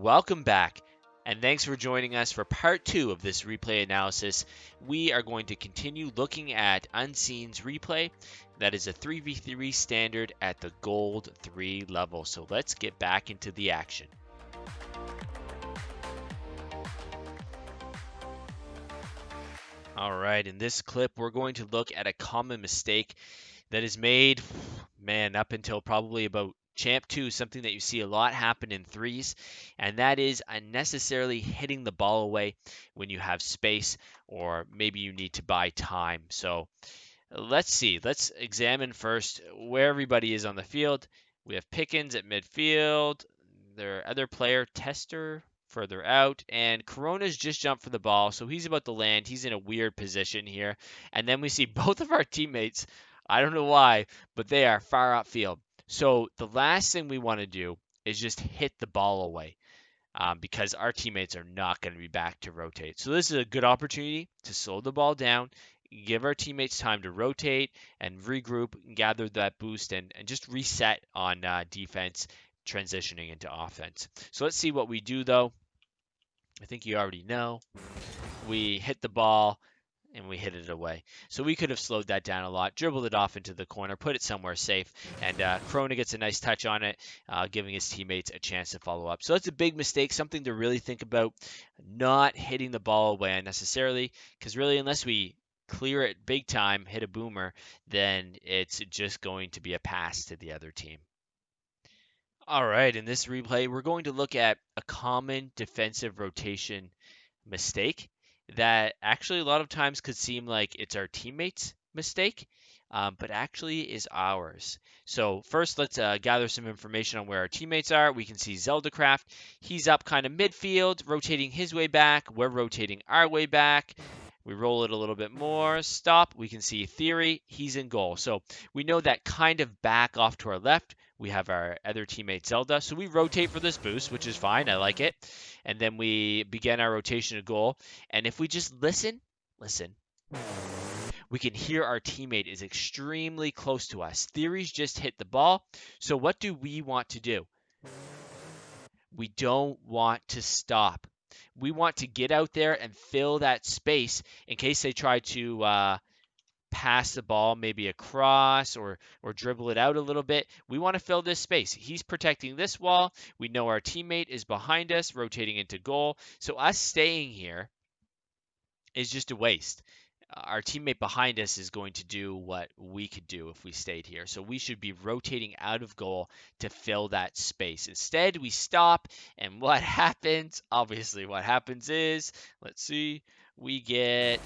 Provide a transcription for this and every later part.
Welcome back, and thanks for joining us for part 2 of this replay analysis. We are going to continue looking at Unseen's replay. That is a 3v3 standard at the Gold 3 level. So let's get back into the action. All right, in this clip, we're going to look at a common mistake that is made, up until probably about Champ 2, something that you see a lot happen in threes, and that is unnecessarily hitting the ball away when you have space or maybe you need to buy time. So let's see. Let's examine first where everybody is on the field. We have Pickens at midfield, their other player, Tester, further out, and Corona's just jumped for the ball, so he's about to land. He's in a weird position here. And then we see both of our teammates, I don't know why, but they are far upfield. So the last thing we want to do is just hit the ball away. Because our teammates are not going to be back to rotate. So this is a good opportunity to slow the ball down, give our teammates time to rotate and regroup, and gather that boost, and just reset on defense, transitioning into offense. So let's see what we do, though. I think you already know. We hit the ball and we hit it away. So we could have slowed that down a lot, dribbled it off into the corner, put it somewhere safe, and Corona gets a nice touch on it, giving his teammates a chance to follow up. So that's a big mistake, something to really think about, not hitting the ball away unnecessarily, because really, unless we clear it big time, hit a boomer, then it's just going to be a pass to the other team. All right, in this replay, we're going to look at a common defensive rotation mistake that actually a lot of times could seem like it's our teammates' mistake, but actually is ours. So first, let's gather some information on where our teammates are. We can see Zeldacraft. He's up kind of midfield, rotating his way back. We're rotating our way back. We roll it a little bit more. Stop. We can see Theory. He's in goal. So we know that kind of back off to our left. We have our other teammate Zelda. So we rotate for this boost, which is fine. I like it. And then we begin our rotation to goal. And if we just listen, we can hear our teammate is extremely close to us. Theory's just hit the ball. So what do we want to do? We don't want to stop. We want to get out there and fill that space in case they try to pass the ball maybe across or dribble it out a little bit. We want to fill this space. He's protecting this wall. We know our teammate is behind us, rotating into goal. So us staying here is just a waste. Our teammate behind us is going to do what we could do if we stayed here. So we should be rotating out of goal to fill that space. Instead, we stop, and what happens? Obviously, what happens is, let's see, we get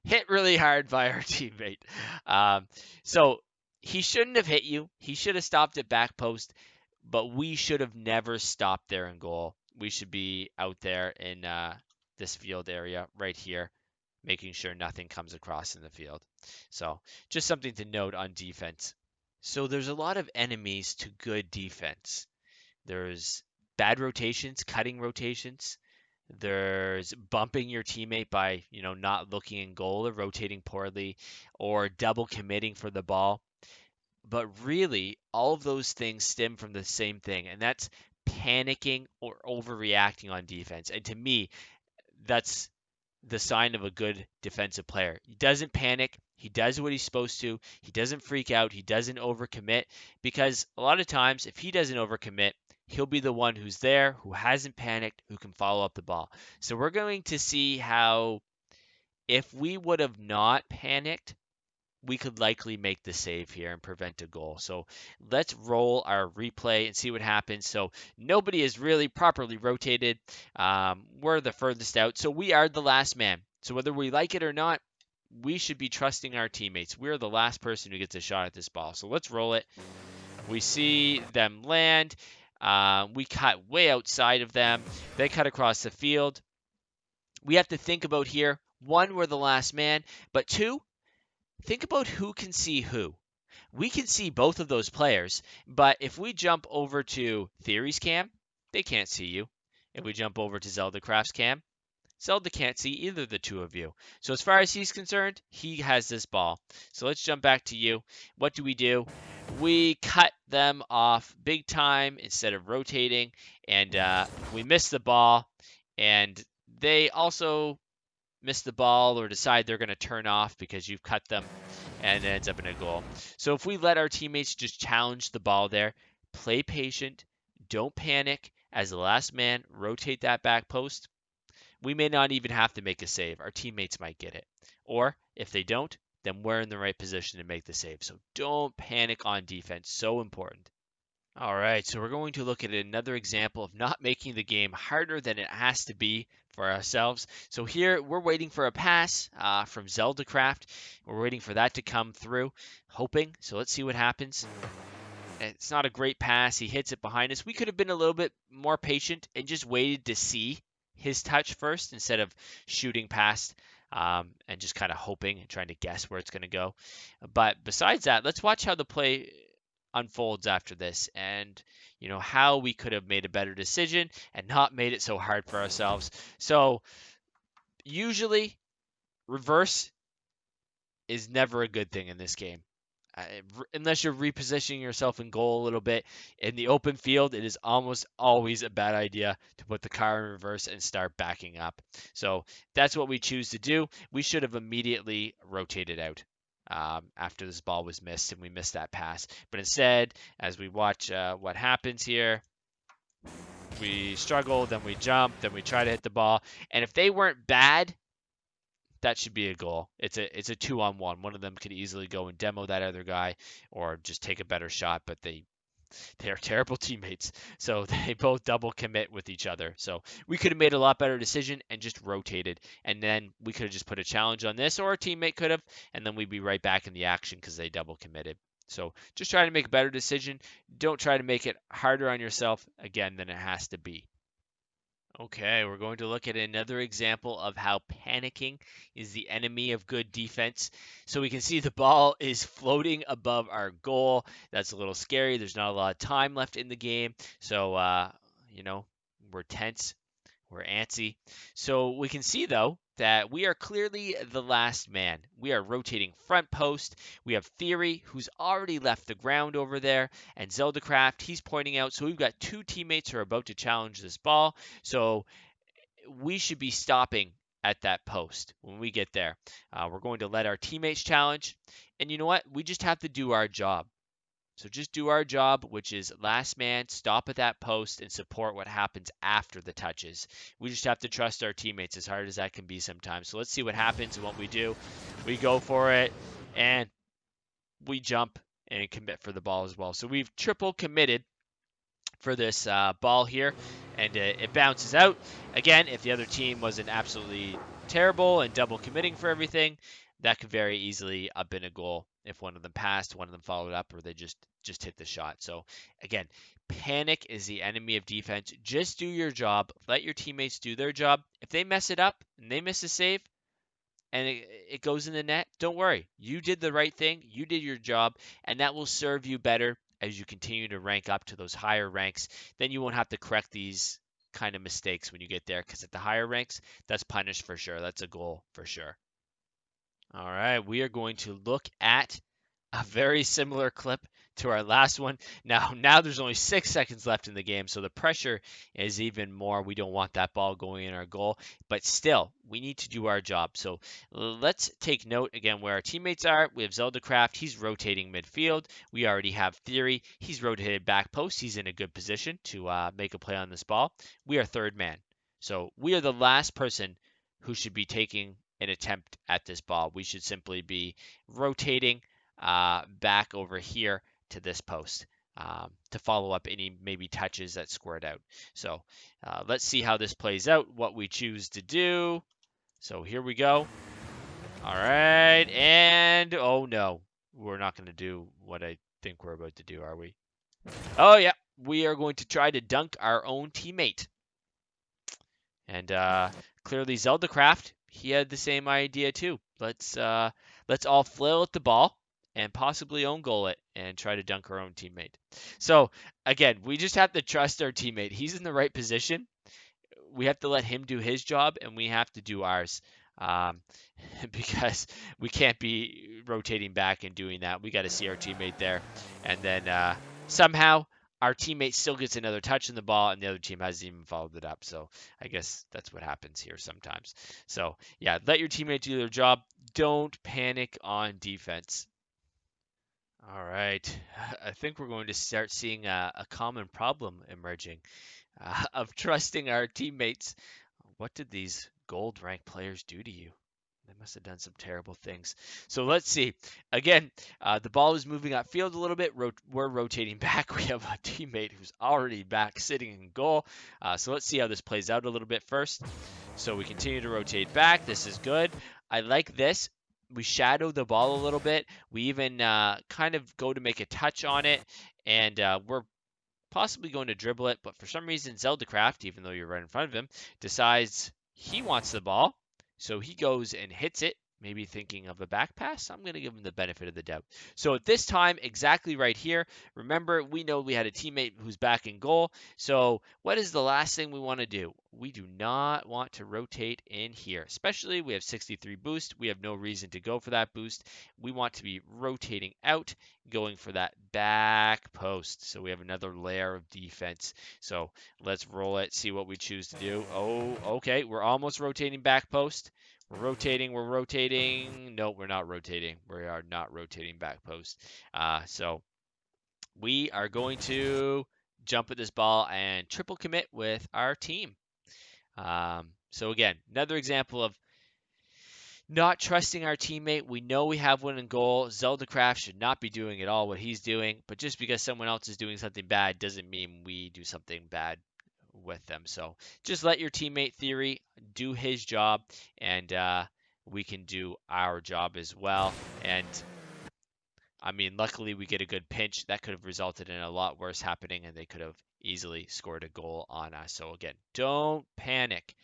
hit really hard by our teammate. So he shouldn't have hit you. He should have stopped at back post, but we should have never stopped there in goal. We should be out there in this field area right here, making sure nothing comes across in the field. So just something to note on defense. So there's a lot of enemies to good defense. There's bad rotations, cutting rotations. There's bumping your teammate by, not looking in goal or rotating poorly or double committing for the ball. But really, all of those things stem from the same thing, and that's panicking or overreacting on defense. And to me, that's the sign of a good defensive player. He doesn't panic. He does what he's supposed to. He doesn't freak out. He doesn't overcommit, because a lot of times if he doesn't overcommit, he'll be the one who's there, who hasn't panicked, who can follow up the ball. So we're going to see how, if we would have not panicked, we could likely make the save here and prevent a goal. So let's roll our replay and see what happens. So nobody is really properly rotated. We're the furthest out. So we are the last man. So whether we like it or not, we should be trusting our teammates. We're the last person who gets a shot at this ball. So let's roll it. We see them land. We cut way outside of them. They cut across the field. We have to think about here, one, we're the last man, but two, think about who can see who. We can see both of those players, but if we jump over to Theory's cam, they can't see you. If we jump over to Zelda Craft's cam, Zelda can't see either of the two of you. So as far as he's concerned, he has this ball. So let's jump back to you. What do? We cut them off big time instead of rotating, and we miss the ball. And they also miss the ball or decide they're going to turn off because you've cut them, and it ends up in a goal. So if we let our teammates just challenge the ball there, play patient, don't panic. As the last man, rotate that back post. We may not even have to make a save. Our teammates might get it. Or if they don't, then we're in the right position to make the save. So don't panic on defense. So important. All right, so we're going to look at another example of not making the game harder than it has to be for ourselves. So here we're waiting for a pass from Zeldacraft. We're waiting for that to come through, hoping. So let's see what happens. It's not a great pass. He hits it behind us. We could have been a little bit more patient and just waited to see his touch first instead of shooting past and just kind of hoping and trying to guess where it's going to go. But besides that, let's watch how the play unfolds after this and how we could have made a better decision and not made it so hard for ourselves. So usually reverse is never a good thing in this game. Unless you're repositioning yourself in goal a little bit in the open field, it is almost always a bad idea to put the car in reverse and start backing up. So that's what we choose to do. We should have immediately rotated out after this ball was missed and we missed that pass. But instead, as we watch what happens here, we struggle, then we jump, then we try to hit the ball. And if they weren't bad, that should be a goal. It's a 2-on-1. One of them could easily go and demo that other guy or just take a better shot, but they're terrible teammates. So they both double commit with each other. So we could have made a lot better decision and just rotated. And then we could have just put a challenge on this, or a teammate could have, and then we'd be right back in the action because they double committed. So just try to make a better decision. Don't try to make it harder on yourself again than it has to be. Okay, we're going to look at another example of how panicking is the enemy of good defense. So we can see the ball is floating above our goal. That's a little scary. There's not a lot of time left in the game. So, we're tense. We're antsy. So we can see, though, that we are clearly the last man. We are rotating front post. We have Theory, who's already left the ground over there, and Zeldacraft, he's pointing out. So we've got two teammates who are about to challenge this ball. So we should be stopping at that post when we get there. We're going to let our teammates challenge. And you know what? We just have to do our job. So just do our job, which is last man, stop at that post, and support what happens after the touches. We just have to trust our teammates, as hard as that can be sometimes. So let's see what happens and what we do. We go for it, and we jump and commit for the ball as well. So we've triple committed for this ball here, and it bounces out. Again, if the other team wasn't absolutely terrible and double committing for everything, that could very easily have been a goal if one of them passed, one of them followed up, or they just hit the shot. So again, panic is the enemy of defense. Just do your job. Let your teammates do their job. If they mess it up and they miss a save and it goes in the net, don't worry. You did the right thing. You did your job, and that will serve you better as you continue to rank up to those higher ranks. Then you won't have to correct these kind of mistakes when you get there, because at the higher ranks, that's punished for sure. That's a goal for sure. All right, we are going to look at a very similar clip to our last one. Now there's only 6 seconds left in the game, so the pressure is even more. We don't want that ball going in our goal, but still, we need to do our job. So let's take note again where our teammates are. We have Zeldacraft. He's rotating midfield. We already have Theory. He's rotated back post. He's in a good position to make a play on this ball. We are third man. So we are the last person who should be taking an attempt at this ball. We should simply be rotating back over here to this post to follow up any maybe touches that squared out. So let's see how this plays out, what we choose to do. So here we go. All right, and oh no, we're not going to do what I think we're about to do, are we? Oh yeah, we are going to try to dunk our own teammate. And clearly Zeldacraft, he had the same idea too. Let's all flail at the ball and possibly own goal it and try to dunk our own teammate. So again, we just have to trust our teammate. He's in the right position. we have to let him do his job, and we have to do ours. Um, because we can't be rotating back and doing that. We got to see our teammate there, and then somehow our teammate still gets another touch in the ball, and the other team hasn't even followed it up. So I guess that's what happens here sometimes. So yeah, let your teammate do their job. Don't panic on defense. All right, I think we're going to start seeing a common problem emerging of trusting our teammates. What did these gold rank players do to you? They must have done some terrible things. So let's see. Again, the ball is moving upfield a little bit. We're rotating back. We have a teammate who's already back sitting in goal. So let's see how this plays out a little bit first. So we continue to rotate back. This is good. I like this. We shadow the ball a little bit. We even kind of go to make a touch on it. And we're possibly going to dribble it. But for some reason, Zeldecraft, even though you're right in front of him, decides he wants the ball. So he goes and hits it, maybe thinking of a back pass. I'm going to give him the benefit of the doubt. So at this time, exactly right here, remember, we know we had a teammate who's back in goal. So what is the last thing we want to do? We do not want to rotate in here, especially we have 63 boost. We have no reason to go for that boost. We want to be rotating out, going for that back post. So we have another layer of defense. So let's roll it, see what we choose to do. Oh, okay, we're almost rotating back post. We're rotating. No, we're not rotating. We are not rotating back post. So we are going to jump at this ball and triple commit with our team. So again, another example of not trusting our teammate. We know we have one in goal. Zeldecraft should not be doing at all what he's doing, but just because someone else is doing something bad doesn't mean we do something bad with them. So just let your teammate Theory do his job, and we can do our job as well. And I mean, luckily we get a good pinch. That could have resulted in a lot worse happening, and they could have easily scored a goal on us. So again, don't panic.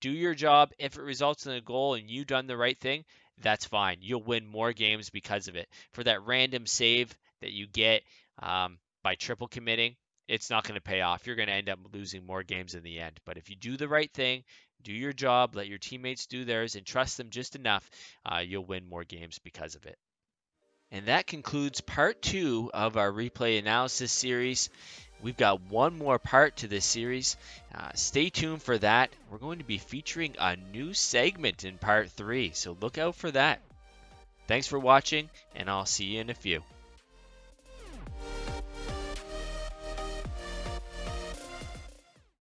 Do your job. If it results in a goal and you've done the right thing, that's fine. You'll win more games because of it. For that random save that you get by triple committing, it's not going to pay off. You're going to end up losing more games in the end. But if you do the right thing, do your job, let your teammates do theirs, and trust them just enough, you'll win more games because of it. And that concludes part 2 of our replay analysis series. We've got one more part to this series. Stay tuned for that. We're going to be featuring a new segment in part 3, so look out for that. Thanks for watching, and I'll see you in a few.